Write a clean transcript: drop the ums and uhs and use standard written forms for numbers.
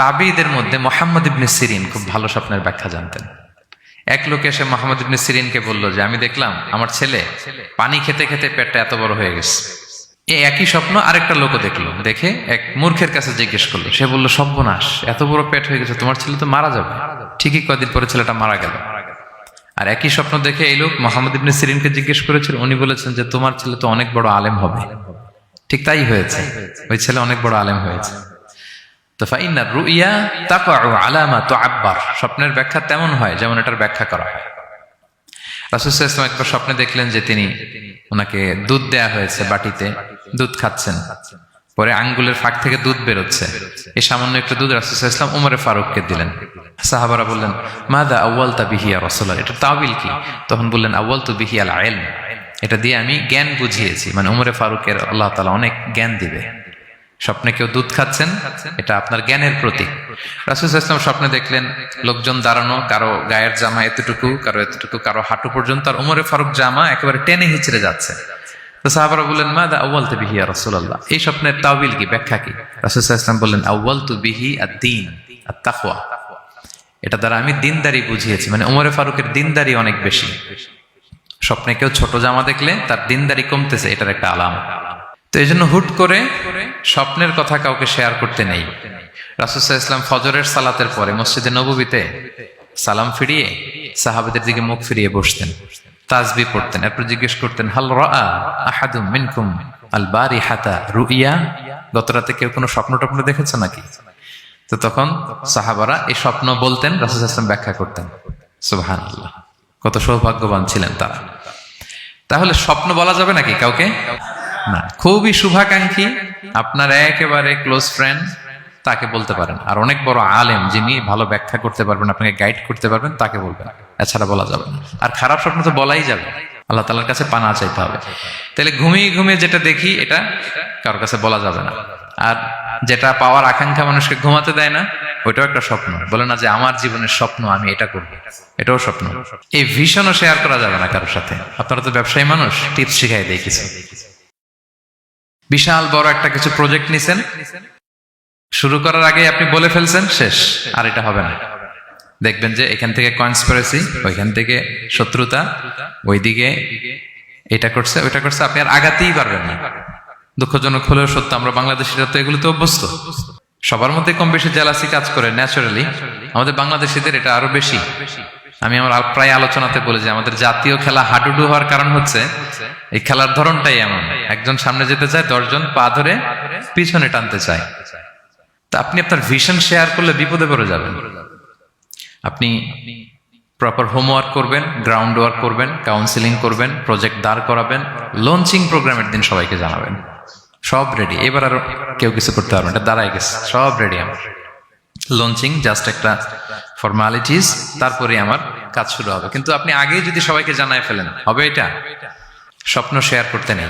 তাবিঈদের মধ্যে মুহাম্মদ ইবনে সিরিন খুব ভালো স্বপ্নের ব্যাখ্যা জানতেন। এক লোক এসে মুহাম্মদ ইবনে সিরিনকে বলল যে আমি দেখলাম আমার ছেলে পানি খেতে খেতে পেটটা এত বড় হয়ে গেছে। এই একই স্বপ্ন আরেকটা লোকও দেখলো, দেখে এক মূর্খের কাছে জিজ্ঞেস করলো। সে বলল, সর্বনাশ, এত বড় পেট হয়ে গেছে, তোমার ছেলে তো মারা যাবে। ঠিকই কদিন পরে ছেলেটা মারা গেল। আর একই স্বপ্ন দেখে এই লোক মুহাম্মদ ইবনে সিরিনকে জিজ্ঞেস করেছিল, উনি বলেছেন যে তোমার ছেলে তো অনেক বড় আলেম হবে। ঠিক তাই হয়েছে, ওই ছেলে অনেক বড় আলেম হয়েছে। তো ফাইন্নার রুইয়া তাকাউ আলা মা তুআব্বার, স্বপ্নের ব্যাখ্যা তেমন হয় যেমন এটার ব্যাখ্যা করা হয়। রাসূল সাল্লাল্লাহু আলাইহি ওয়াসাল্লাম একবার স্বপ্নে দেখলেন যে তিনি ওনাকে দুধ দেয়া হয়েছে, বাটিতে দুধ খাচ্ছেন, পরে আঙ্গুলের ফাঁক থেকে দুধ বেরোচ্ছে। এই সামান্য একটু দুধ রাসূল সাল্লাল্লাহু আলাইহি ওয়াসাল্লাম উমরে ফারুককে দিলেন। সাহাবারা বললেন, মাযা আউয়ালতা বিহি ইয়া রাসূলুল্লাহ, এটা তাওয়িল কি? তখন বললেন, আউয়ালতু বিহি আল ইলম, এটা দিয়ে আমি জ্ঞান বুঝিয়েছি, মানে উমরে ফারুকের আল্লাহ তাআলা অনেক জ্ঞান দিবে। স্বপ্নে কেউ দুধ খাচ্ছেন, এটা আপনার জ্ঞানের প্রতীক। রাসূল সাল্লাল্লাহু আলাইহি ওয়াসাল্লাম স্বপ্নে দেখলেন লোকজন দাঁড়ানো, কারো গায়ের জামা এতটুকু, কারো এতটুকু, কারো হাঁটু পর্যন্ত, আর উমরে ফারুক জামা একেবারে টেনে হিচড়ে যাচ্ছে। তো সাহাবারা বললেন, মাযা আউয়ালতু বিহি ইয়া রাসূলুল্লাহ, এই স্বপ্নের তাওয়িল কি, ব্যাখ্যা কি? রাসূল সাল্লাল্লাহু আলাইহি ওয়াসাল্লাম বললেন, আউয়ালতু বিহি আদ-দীন আত-তাকওয়া, এটা দ্বারা আমি দিনদারি বুঝিয়েছি, মানে উমরে ফারুকের দিনদারি অনেক বেশি। স্বপ্নে কেউ ছোট জামা দেখলে তার দিনদারি কমতেছে, এটার একটা আলামত। তো এই জন্য হুট করে স্বপ্নের কথা কাউকে শেয়ার করতে নেই। রাসূল সাল্লাল্লাহু আলাইহি ওয়াসাল্লাম ফজরের সালাতের পরে মসজিদে নববীতে সালাম ফিরিয়ে সাহাবাদের দিকে মুখ ফিরিয়ে বসতেন, তাসবিহ পড়তেন, এরপর জিজ্ঞেস করতেন, হাল রাআ আহাদুম মিনকুম আল বারিহাতা রুইয়া, গত রাতে কেউ কোনো স্বপ্ন টপ্ন দেখেছে নাকি? তো তখন সাহাবারা এই স্বপ্ন বলতেন, রাসূল সাল্লাল্লাহু আলাইহি ওয়াসাল্লাম ব্যাখ্যা করতেন। সুবহানাল্লাহ, কত সৌভাগ্যবান ছিলেন তারা। তাহলে স্বপ্ন বলা যাবে নাকি কাউকে? না, খুবই শুভাকাঙ্ক্ষী, আপনার একেবারে ক্লোজ ফ্রেন্ড, তাকে বলতে পারেন। আর অনেক বড় আলেম যিনি ভালো ব্যাখ্যা করতে পারবেন, আপনাকে গাইড করতে পারবেন, তাকে বলবেন, এছাড়া বলা যাবে না। আর খারাপ স্বপ্ন তো বলাই যাবে, আল্লাহ তাআলার কাছে পানা চাইতে হবে। তাহলে ঘুমিয়ে ঘুমিয়ে যেটা দেখি এটা কারোর কাছে বলা যাবে না। আর যেটা পাওয়ার আকাঙ্ক্ষা মানুষকে ঘুমাতে দেয় না, ওইটাও একটা স্বপ্ন। বলে না যে আমার জীবনের স্বপ্ন আমি এটা করবো, এটাও স্বপ্ন। এই ভিশনও শেয়ার করা যাবে না কারোর সাথে। আপনারা তো ব্যবসায়ী মানুষ, টিপস শিখাই দেয় কিছু। বিশাল বড় একটা কিছু প্রজেক্ট নিছেন, শুরু করার আগে আপনি বলে ফেলছেন, শেষ, আর এটা হবে না। দেখবেন যে এখান থেকে কনস্পিরেসি, ওইখান থেকে শত্রুতা, ওইদিকে এটা করছে ওইটা করছে, আপনি আর আগাতেই পারবেন না। দুঃখজনক হলেও সত্য, আমরা বাংলাদেশিরা তো এগুলোতে অভ্যস্ত। সবার মধ্যে কম বেশি জেলাসি কাজ করে ন্যাচারালি, আমাদের বাংলাদেশিদের এটা আরো বেশি। আমি আমার প্রায় আলোচনাতে বলি যে আমাদের জাতীয় খেলা হাডুডু হওয়ার কারণ হচ্ছে এই খেলার ধরনটাই এমন, একজন সামনে যেতে চায়, 10 জন পা ধরে পিছনে টানতে চায়। তা আপনি আপনার ভিশন শেয়ার করলে বিপদে পড়ে যাবেন। আপনি প্রপার হোমওয়ার্ক করবেন, গ্রাউন্ড ওয়ার্ক করবেন, কাউন্সিলিং করবেন, প্রজেক্ট দাঁড় করাবেন, লঞ্চিং প্রোগ্রামের দিন সবাইকে জানাবেন, সব রেডি। এবার আর কেউ কিছু করতে পারবেন, এটা দাঁড়ায় গেছে, সব রেডি আমার। লঞ্চিং জাস্ট একটা ফর্মালিটিস, তারপরে আমার কাজ শুরু হবে। কিন্তু আপনি আগেই যদি সবাইকে জানায় ফেলেন, হবে এটা? স্বপ্ন শেয়ার করতে নেই।